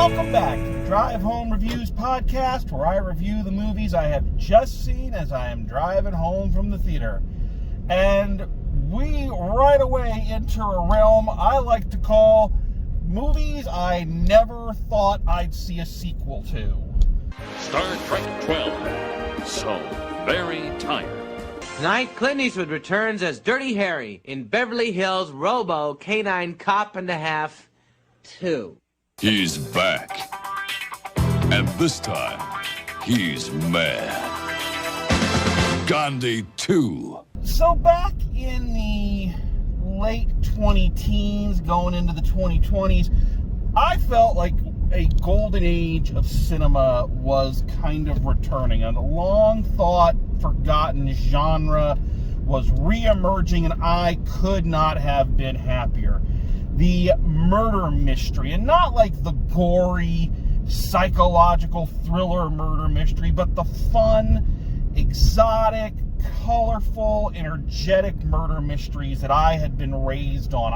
Welcome back to the Drive Home Reviews podcast, where I review the movies I have just seen as I am driving home from the theater. And we right away enter a realm I like to call movies I never thought I'd see a sequel to. Star Trek 12. So very tired. Tonight, Clint Eastwood returns as Dirty Harry in Beverly Hills Robo Canine Cop and a Half 2. He's back. And this time, he's mad. Gandhi 2. So back in the late 20-teens, going into the 2020s, I felt like a golden age of cinema was kind of returning. A long thought, forgotten genre was re-emerging, and I could not have been happier. The murder mystery, and not like the gory, psychological thriller murder mystery, but the fun, exotic, colorful, energetic murder mysteries that I had been raised on.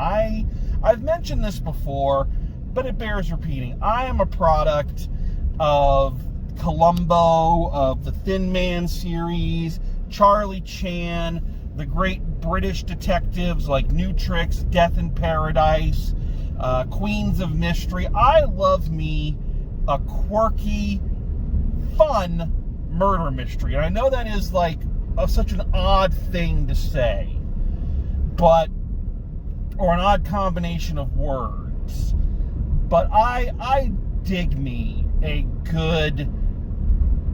I've mentioned this before, but it bears repeating. I am a product of Columbo, of the Thin Man series, Charlie Chan, the great British detectives like New Tricks, Death in Paradise, Queens of Mystery. I love me a quirky, fun murder mystery. And I know that is like such an odd thing to say, or an odd combination of words. But I dig me a good,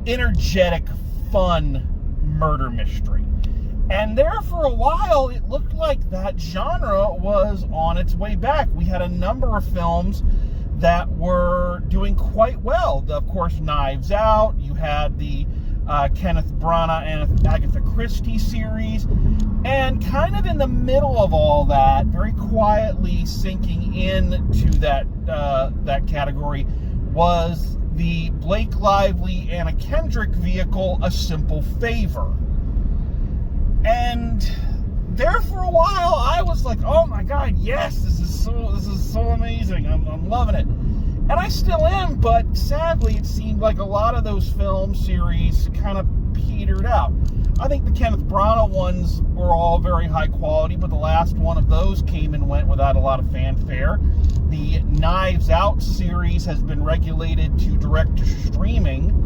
energetic, fun murder mystery. And there for a while, it looked like that genre was on its way back. We had a number of films that were doing quite well. Of course, Knives Out. You had the Kenneth Branagh and Agatha Christie series. And kind of in the middle of all that, very quietly sinking into that category, was the Blake Lively, Anna Kendrick vehicle, A Simple Favor. And there for a while, I was like, oh my God, yes, this is so amazing. I'm loving it. And I still am, but sadly, it seemed like a lot of those film series kind of petered out. I think the Kenneth Branagh ones were all very high quality, but the last one of those came and went without a lot of fanfare. The Knives Out series has been regulated to direct to streaming,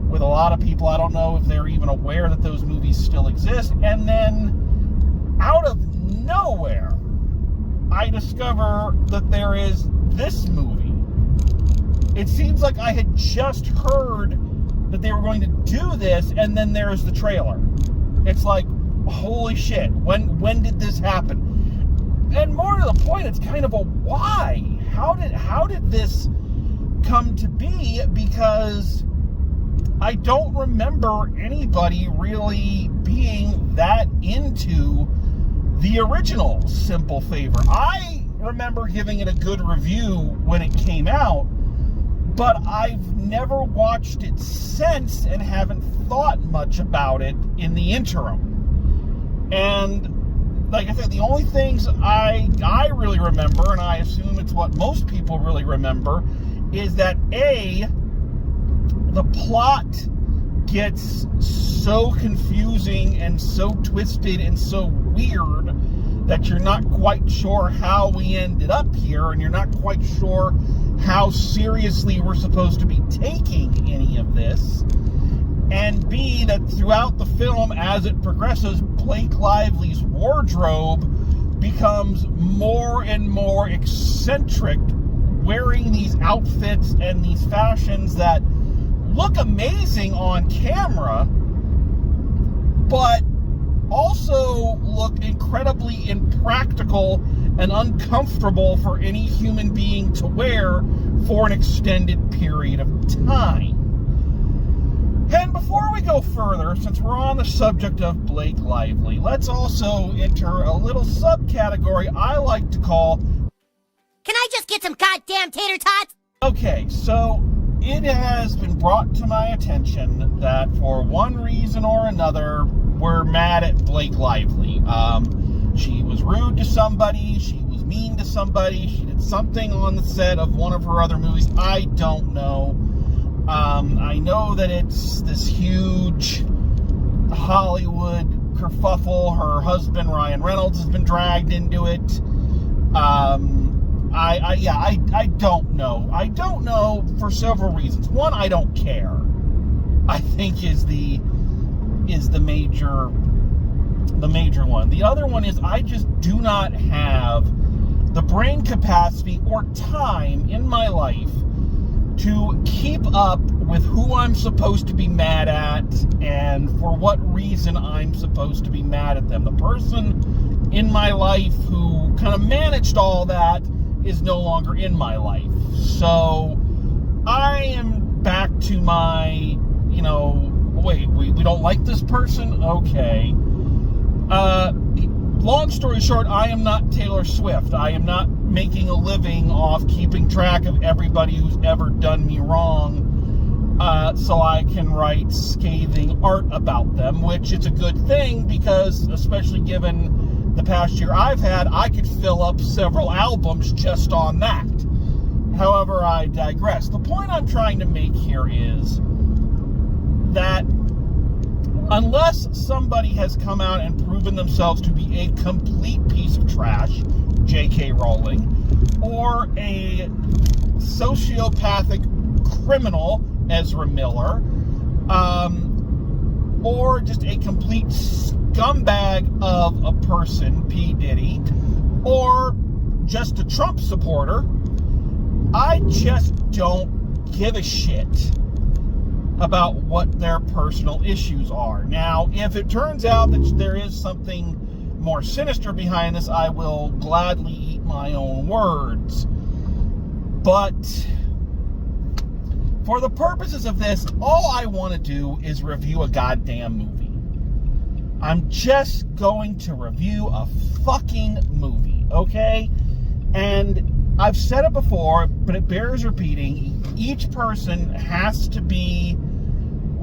with a lot of people, I don't know if they're even aware that those movies still exist. And then, out of nowhere, I discover that there is this movie. It seems like I had just heard that they were going to do this, and then there's the trailer. It's like, holy shit, when did this happen? And more to the point, it's kind of a why. How did this come to be? Because I don't remember anybody really being that into the original Simple Favor. I remember giving it a good review when it came out, but I've never watched it since and haven't thought much about it in the interim. And like I said, the only things I really remember, and I assume it's what most people really remember, is that the plot gets so confusing and so twisted and so weird that you're not quite sure how we ended up here, and you're not quite sure how seriously we're supposed to be taking any of this. And B, that throughout the film, as it progresses, Blake Lively's wardrobe becomes more and more eccentric, wearing these outfits and these fashions that look amazing on camera, but also look incredibly impractical and uncomfortable for any human being to wear for an extended period of time. And before we go further, since we're on the subject of Blake Lively, let's also enter a little subcategory I like to call, can I just get some goddamn tater tots? Okay, so it has been brought to my attention that for one reason or another, we're mad at Blake Lively. She was rude to somebody, she was mean to somebody. She did something on the set of one of her other movies. I don't know. I know that it's this huge Hollywood kerfuffle. Her husband, Ryan Reynolds, has been dragged into it. I don't know. I don't know for several reasons. One, I don't care, I think is the major one. The other one is I just do not have the brain capacity or time in my life to keep up with who I'm supposed to be mad at and for what reason I'm supposed to be mad at them. The person in my life who kind of managed all that is no longer in my life. So I am back to my, wait, we don't like this person? Okay. Long story short, I am not Taylor Swift. I am not making a living off keeping track of everybody who's ever done me wrong, so I can write scathing art about them, which is a good thing because, especially given the past year I've had, I could fill up several albums just on that. However, I digress. The point I'm trying to make here is that unless somebody has come out and proven themselves to be a complete piece of trash, J.K. Rowling, or a sociopathic criminal, Ezra Miller, or just a complete scumbag of a person, P. Diddy, or just a Trump supporter, I just don't give a shit about what their personal issues are. Now, if it turns out that there is something more sinister behind this, I will gladly eat my own words. But for the purposes of this, all I want to do is review a goddamn movie. I'm just going to review a fucking movie, okay? And I've said it before, but it bears repeating. Each person has to be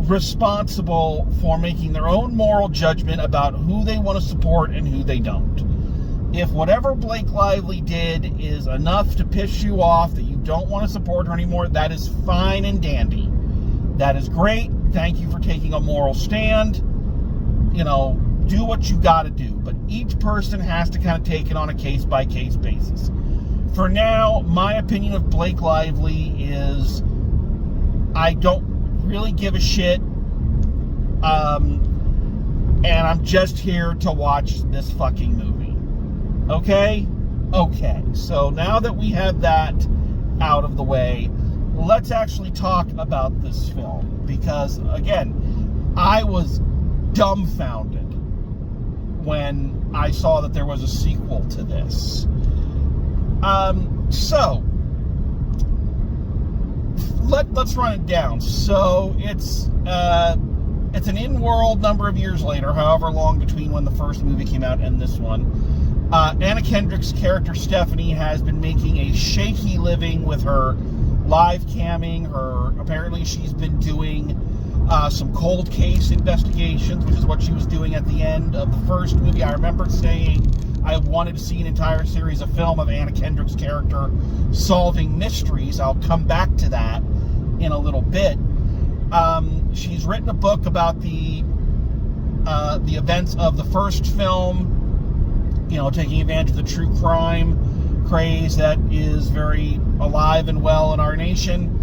responsible for making their own moral judgment about who they want to support and who they don't. If whatever Blake Lively did is enough to piss you off that you don't want to support her anymore, that is fine and dandy. That is great. Thank you for taking a moral stand. Do what you got to do. But each person has to kind of take it on a case-by-case basis. For now, my opinion of Blake Lively is I don't really give a shit. And I'm just here to watch this fucking movie. Okay? Okay. So now that we have that out of the way, let's actually talk about this film. Because, again, I was dumbfounded when I saw that there was a sequel to this. So let's run it down. So it's an in-world number of years later, however long between when the first movie came out and this one. Anna Kendrick's character Stephanie has been making a shaky living with her live camming. Apparently she's been doing some cold case investigations, which is what she was doing at the end of the first movie. I remember saying I wanted to see an entire series of film of Anna Kendrick's character solving mysteries. I'll come back to that in a little bit. She's written a book about the events of the first film, taking advantage of the true crime craze that is very alive and well in our nation.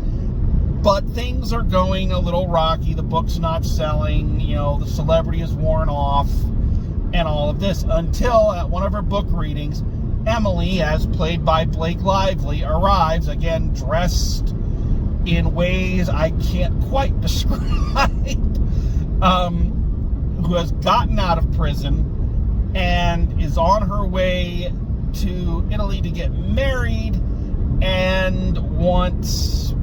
But things are going a little rocky. The book's not selling. The celebrity is worn off. And all of this, until at one of her book readings, Emily, as played by Blake Lively, arrives, again dressed in ways I can't quite describe, who has gotten out of prison and is on her way to Italy to get married and wants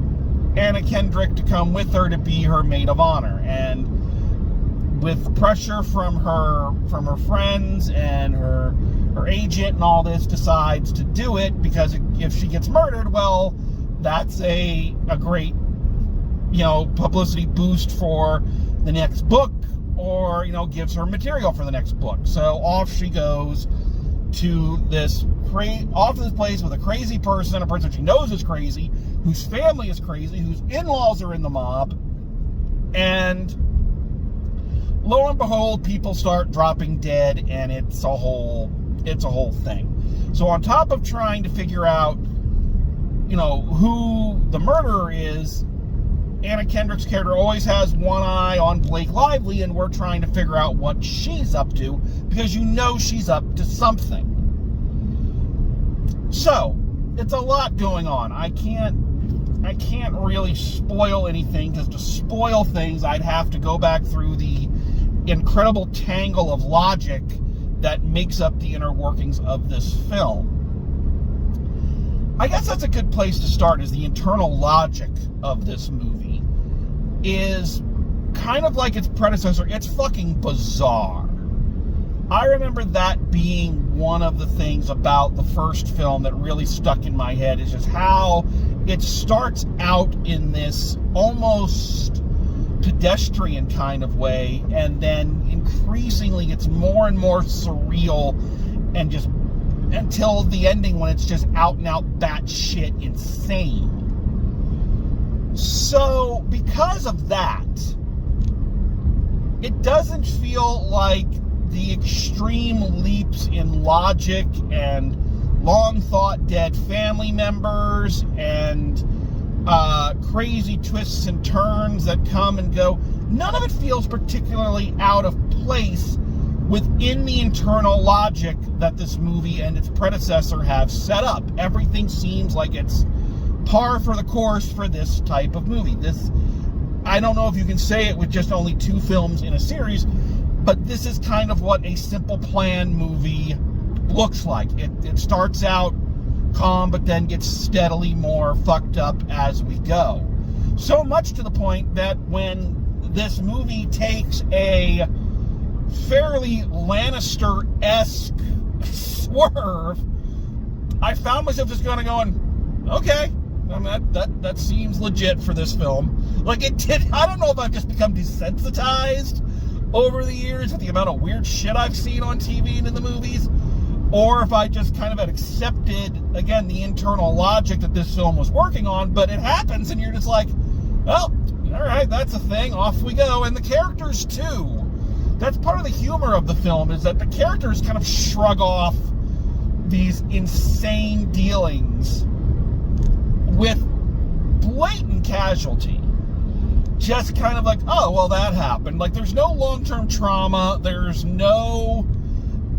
Anna Kendrick to come with her to be her maid of honor. And with pressure from her friends and her agent and all this, decides to do it because if she gets murdered, well, that's a great publicity boost for the next book, or gives her material for the next book. So off she goes to off to this place with a crazy person, a person she knows is crazy, whose family is crazy, whose in-laws are in the mob, and lo and behold, people start dropping dead, and it's a whole thing. So on top of trying to figure out, who the murderer is, Anna Kendrick's character always has one eye on Blake Lively, and we're trying to figure out what she's up to, because she's up to something. So, it's a lot going on. I can't really spoil anything, because to spoil things, I'd have to go back through the incredible tangle of logic that makes up the inner workings of this film. I guess that's a good place to start, is the internal logic of this movie is kind of like its predecessor. It's fucking bizarre. I remember that being one of the things about the first film that really stuck in my head, is just how it starts out in this almost pedestrian kind of way, and then increasingly gets more and more surreal, and just until the ending when it's just out and out batshit insane. So because of that, it doesn't feel like the extreme leaps in logic and long thought dead family members and crazy twists and turns that come and go, none of it feels particularly out of place within the internal logic that this movie and its predecessor have set up. Everything seems like it's par for the course for this type of movie. I don't know if you can say it with just only 2 films in a series, but this is kind of what a simple plan movie looks like. It starts out calm, but then gets steadily more fucked up as we go. So much to the point that when this movie takes a fairly Lannister-esque swerve, I found myself just kind of going, okay, that seems legit for this film. Like, I don't know if I've just become desensitized over the years with the amount of weird shit I've seen on TV and in the movies, or if I just kind of had accepted, again, the internal logic that this film was working on, but it happens and you're just like, well, all right, that's a thing, off we go. And the characters too. That's part of the humor of the film, is that the characters kind of shrug off these insane dealings with blatant casualty. Just kind of like, oh, well, that happened. Like, there's no long-term trauma. There's no,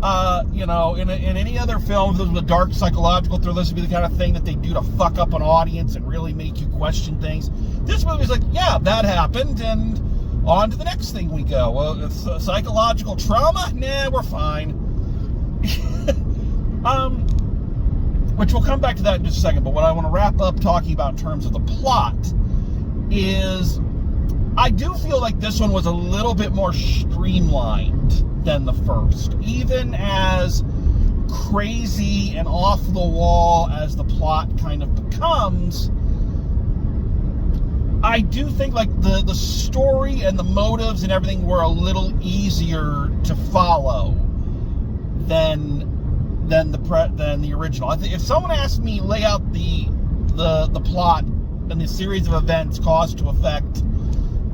in any other film, if this was a dark psychological thriller, this would be the kind of thing that they do to fuck up an audience and really make you question things. This movie's like, yeah, that happened, and on to the next thing we go. Well, it's psychological trauma? Nah, we're fine. Which we'll come back to that in just a second, but what I want to wrap up talking about in terms of the plot is, I do feel like this one was a little bit more streamlined than the first. Even as crazy and off the wall as the plot kind of becomes, I do think like the story and the motives and everything were a little easier to follow than the original. I think if someone asked me lay out the plot and the series of events cause to effect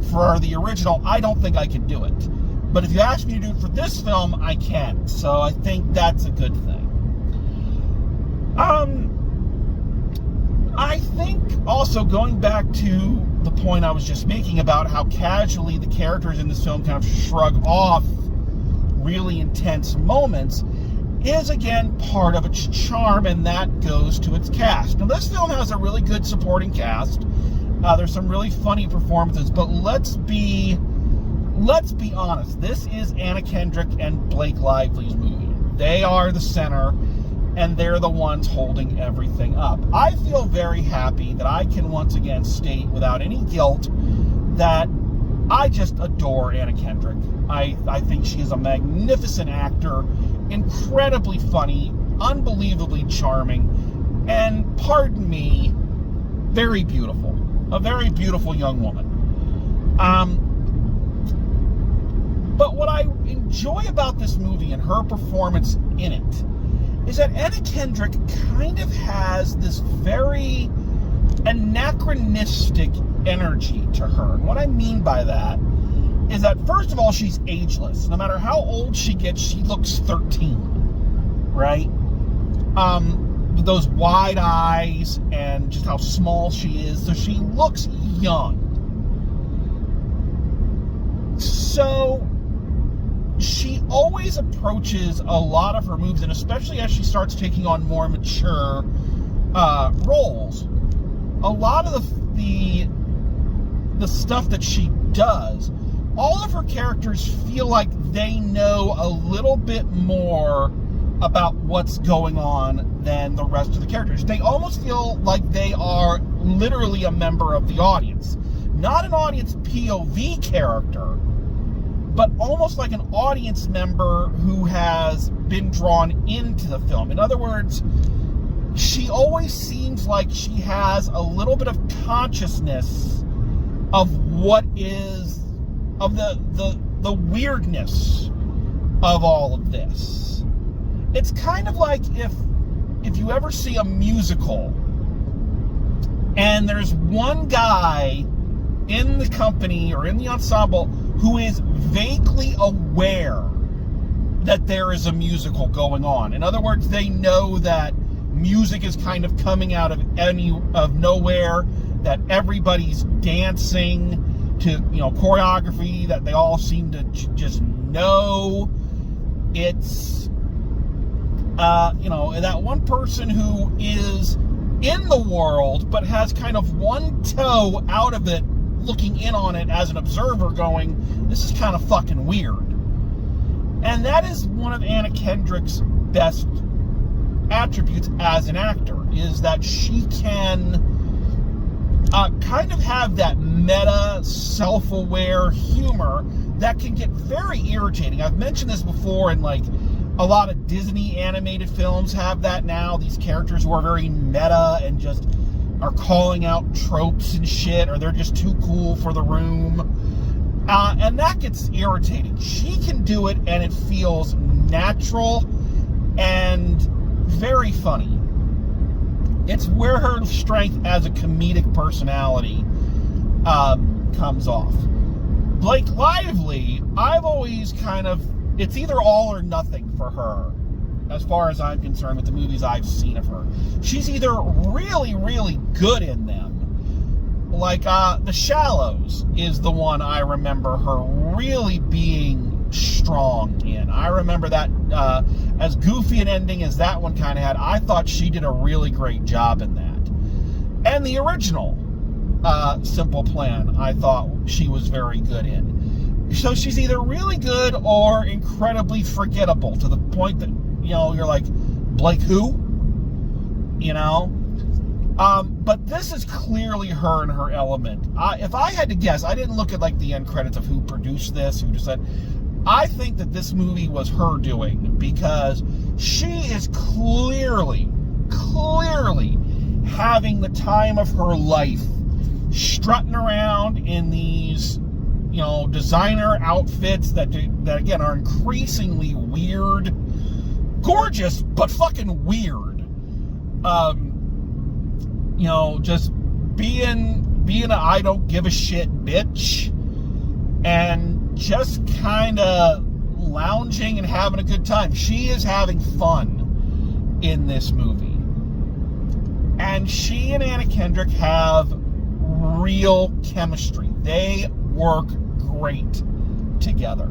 for the original, I don't think I could do it. But if you ask me to do it for this film, I can. So I think that's a good thing. I think also, going back to the point I was just making about how casually the characters in this film kind of shrug off really intense moments, is again part of its charm, and that goes to its cast. Now, this film has a really good supporting cast. There's some really funny performances, but let's be honest. This is Anna Kendrick and Blake Lively's movie. They are the center, and they're the ones holding everything up. I feel very happy that I can once again state without any guilt that I just adore Anna Kendrick. I think she is a magnificent actor, incredibly funny, unbelievably charming, and, pardon me, very beautiful. A very beautiful young woman. But what I enjoy about this movie and her performance in it is that Anna Kendrick kind of has this very anachronistic energy to her. And what I mean by that is that, first of all, she's ageless. No matter how old she gets, she looks 13, right? With those wide eyes and just how small she is, so she looks young. So she always approaches a lot of her moves, and especially as she starts taking on more mature roles, a lot of the stuff that she does, all of her characters feel like they know a little bit more about what's going on than the rest of the characters. They almost feel like they are literally a member of the audience. Not an audience POV character, but almost like an audience member who has been drawn into the film. In other words, she always seems like she has a little bit of consciousness of what is, of the weirdness of all of this. It's kind of like if you ever see a musical and there's one guy in the company or in the ensemble who is vaguely aware that there is a musical going on. In other words, they know that music is kind of coming out of nowhere, that everybody's dancing to, choreography that they all seem to just know. It's that one person who is in the world but has kind of one toe out of it, looking in on it as an observer, going, this is kind of fucking weird. And that is one of Anna Kendrick's best attributes as an actor, is that she can kind of have that meta, self-aware humor that can get very irritating. I've mentioned this before, and like a lot of Disney animated films have that now. These characters who are very meta and just are calling out tropes and shit, or they're just too cool for the room. And that gets irritating. She can do it, and it feels natural and very funny. It's where her strength as a comedic personality comes off. Blake Lively, I've always it's either all or nothing for her, as far as I'm concerned, with the movies I've seen of her. She's either really, really good in them, like The Shallows is the one I remember her really being strong in. I remember that, as goofy an ending as that one kind of had, I thought she did a really great job in that. And the original Simple Plan, I thought she was very good in. So she's either really good or incredibly forgettable, to the point that, you're like, Blake who? But this is clearly her and her element. If I had to guess, I didn't look at like the end credits of who produced this, who just said, I think that this movie was her doing, because she is clearly having the time of her life, strutting around in these, designer outfits that again are increasingly weird, gorgeous, but fucking weird. Just being a I don't give a shit bitch, and just kind of lounging and having a good time. She is having fun in this movie. And she and Anna Kendrick have real chemistry. They work great together.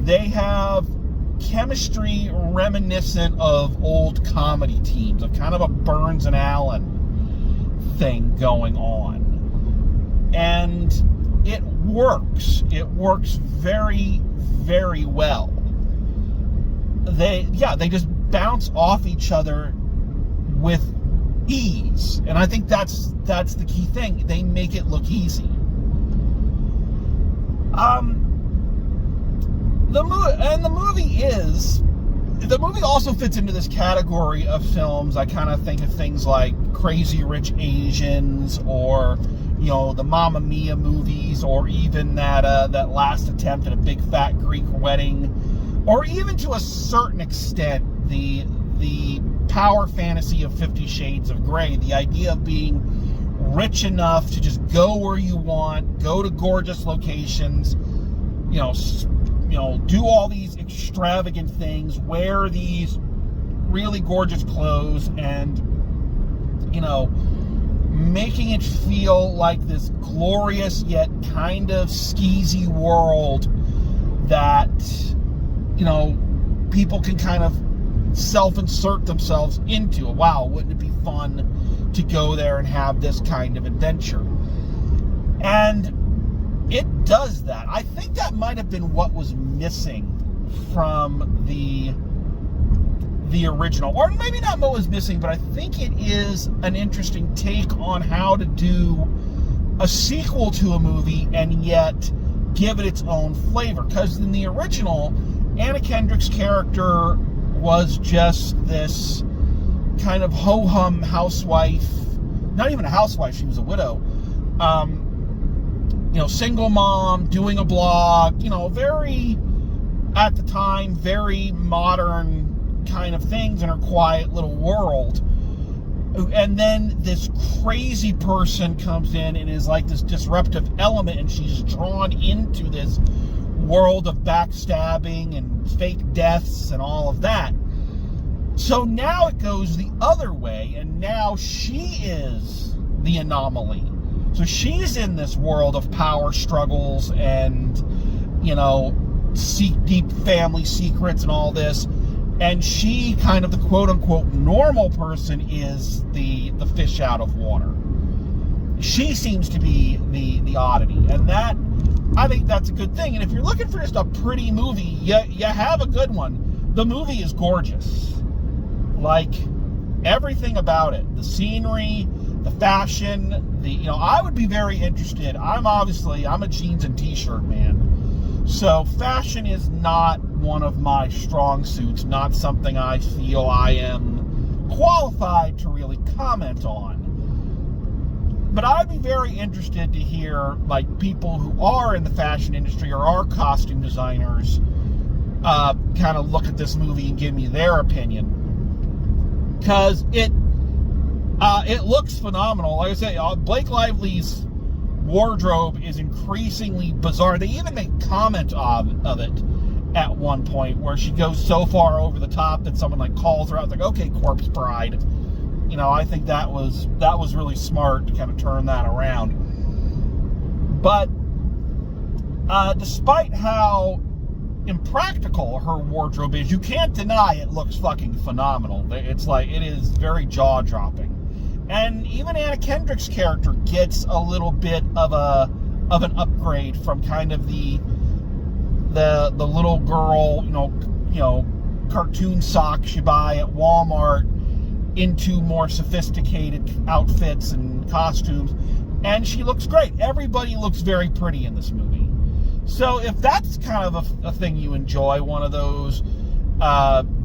They have chemistry reminiscent of old comedy teams, of kind of a Burns and Allen thing going on. And it works. It works very, very well. They just bounce off each other with ease. And I think that's the key thing. They make it look easy. The movie also fits into this category of films. I kind of think of things like Crazy Rich Asians, or the Mamma Mia movies, or even that last attempt at a Big Fat Greek Wedding, or even to a certain extent the power fantasy of 50 Shades of Grey, the idea of being rich enough to just go where you want, go to gorgeous locations, do all these extravagant things, wear these really gorgeous clothes, and making it feel like this glorious yet kind of skeezy world that people can kind of self-insert themselves into. Wow, wouldn't it be fun to go there and have this kind of adventure? And it does that. I think that might have been what was missing from the original, or maybe not what was missing, but I think it is an interesting take on how to do a sequel to a movie and yet give it its own flavor. Because in the original, Anna Kendrick's character was just this kind of ho-hum housewife, not even a housewife, she was a widow, single mom, doing a blog, very, at the time, very modern kind of things in her quiet little world. And then this crazy person comes in and is like this disruptive element, and she's drawn into this world of backstabbing and fake deaths and all of that. So now it goes the other way, and now she is the anomaly. So she's in this world of power struggles and, deep family secrets and all this. And she, kind of the quote-unquote normal person, is the fish out of water. She seems to be the oddity. And that, I think that's a good thing. And if you're looking for just a pretty movie, you have a good one. The movie is gorgeous. Like, everything about it. The scenery, the fashion, I would be very interested. I'm a jeans and t-shirt man. So fashion is not one of my strong suits, not something I feel I am qualified to really comment on. But I'd be very interested to hear, people who are in the fashion industry or are costume designers kind of look at this movie and give me their opinion. Because it looks phenomenal. Like I say, Blake Lively's wardrobe is increasingly bizarre. They even make comment of it at one point, where she goes so far over the top that someone calls her out, like, okay, corpse bride. I think that was really smart to kind of turn that around. But despite how impractical her wardrobe is, you can't deny it looks fucking phenomenal. It is very jaw-dropping. And even Anna Kendrick's character gets a little bit of an upgrade from kind of the little girl, cartoon socks you buy at Walmart into more sophisticated outfits and costumes. And she looks great. Everybody looks very pretty in this movie. So if that's kind of a thing you enjoy, one of those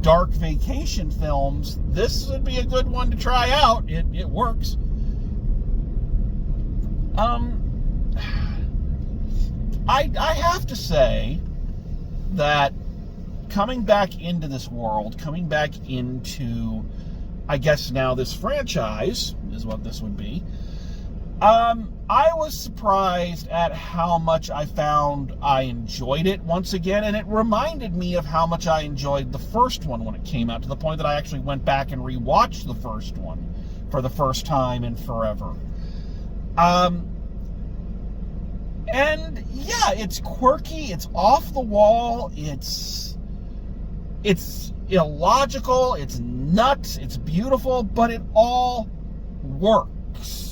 dark vacation films, this would be a good one to try out. It works. I have to say that coming back into this world, coming back into, I guess now this franchise is what this would be, I was surprised at how much I found I enjoyed it once again, and it reminded me of how much I enjoyed the first one when it came out, to the point that I actually went back and rewatched the first one for the first time in forever. And yeah, it's quirky, it's off the wall, it's illogical, it's nuts, it's beautiful, but it all works.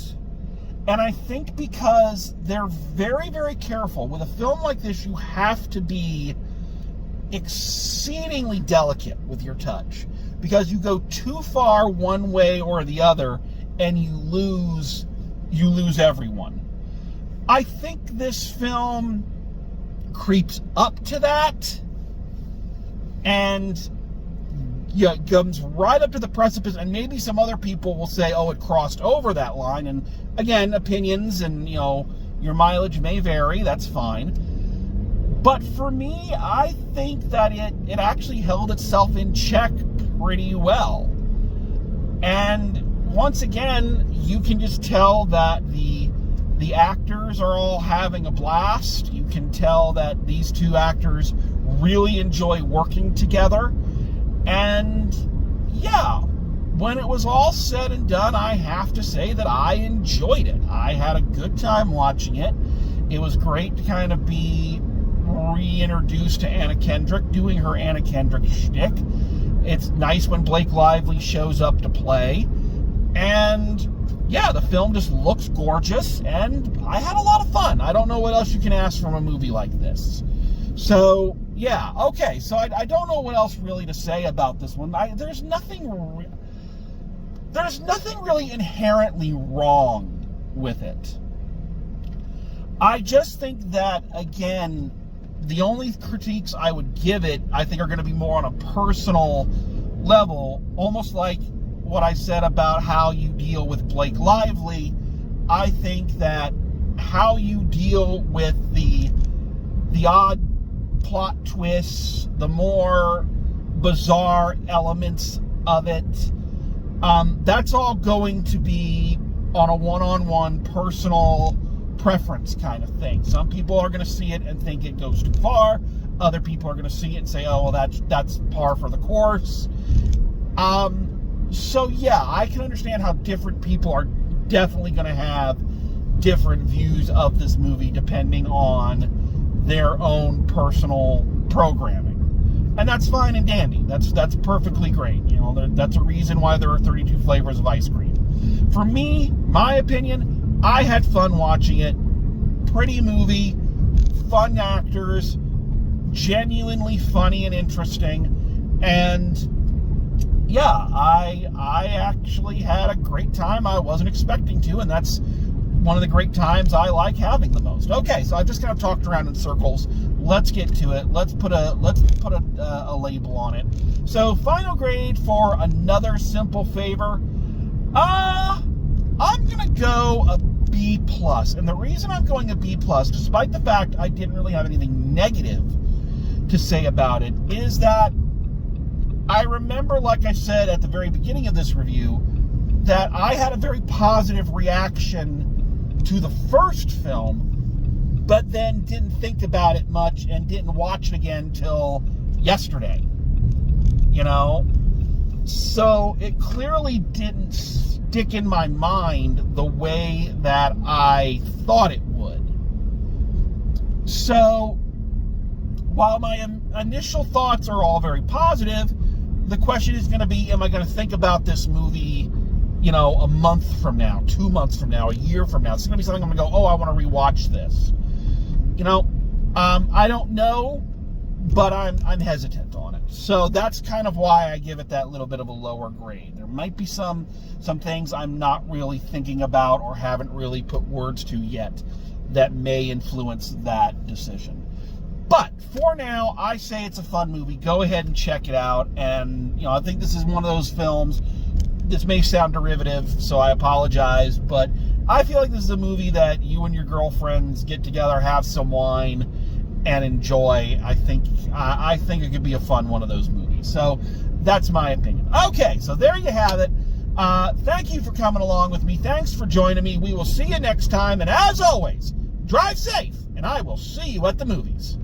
And I think because they're very, very careful. With a film like this, you have to be exceedingly delicate with your touch, because you go too far one way or the other and you lose everyone. I think this film creeps up to that and comes right up to the precipice, and maybe some other people will say, oh, it crossed over that line. And again, opinions and, your mileage may vary, that's fine. But for me, I think that it actually held itself in check pretty well. And once again, you can just tell that the actors are all having a blast. You can tell that these two actors really enjoy working together. And yeah, when it was all said and done, I have to say that I enjoyed it. I had a good time watching it. It was great to kind of be reintroduced to Anna Kendrick, doing her Anna Kendrick shtick. It's nice when Blake Lively shows up to play. And yeah, the film just looks gorgeous, and I had a lot of fun. I don't know what else you can ask from a movie like this. So yeah, okay, so I don't know what else really to say about this one. There's nothing really inherently wrong with it. I just think that, again, the only critiques I would give it, I think, are going to be more on a personal level, almost like what I said about how you deal with Blake Lively. I think that how you deal with the odd plot twists, the more bizarre elements of it, that's all going to be on a one-on-one personal preference kind of thing. Some people are going to see it and think it goes too far. Other people are going to see it and say, oh, well, that's par for the course. So yeah, I can understand how different people are definitely going to have different views of this movie depending on their own personal programming. And that's fine and dandy. That's perfectly great. You know, that's a reason why there are 32 flavors of ice cream. For me, my opinion, I had fun watching it. Pretty movie, fun actors, genuinely funny and interesting, and yeah, I actually had a great time. I wasn't expecting to, and that's one of the great times I like having the most. Okay, so I've just kind of talked around in circles. Let's get to it. Let's put a label on it. So, final grade for Another Simple Favor. I'm gonna go a B+, and the reason I'm going a B+, despite the fact I didn't really have anything negative to say about it, is that I remember, like I said at the very beginning of this review, that I had a very positive reaction to the first film, but then didn't think about it much and didn't watch it again till yesterday. You know? So it clearly didn't stick in my mind the way that I thought it would. So while my initial thoughts are all very positive, the question is going to be, am I going to think about this movie, you know, a month from now, 2 months from now, a year from now? It's going to be something I'm going to go, oh, I want to rewatch this. You know, I don't know, but I'm hesitant on it. So that's kind of why I give it that little bit of a lower grade. There might be some things I'm not really thinking about or haven't really put words to yet that may influence that decision. But for now, I say it's a fun movie. Go ahead and check it out. And, you know, I think this is one of those films. This may sound derivative, so I apologize. But I feel like this is a movie that you and your girlfriends get together, have some wine, and enjoy. I think it could be a fun one of those movies. So that's my opinion. Okay, so there you have it. Thank you for coming along with me. Thanks for joining me. We will see you next time. And as always, drive safe, and I will see you at the movies.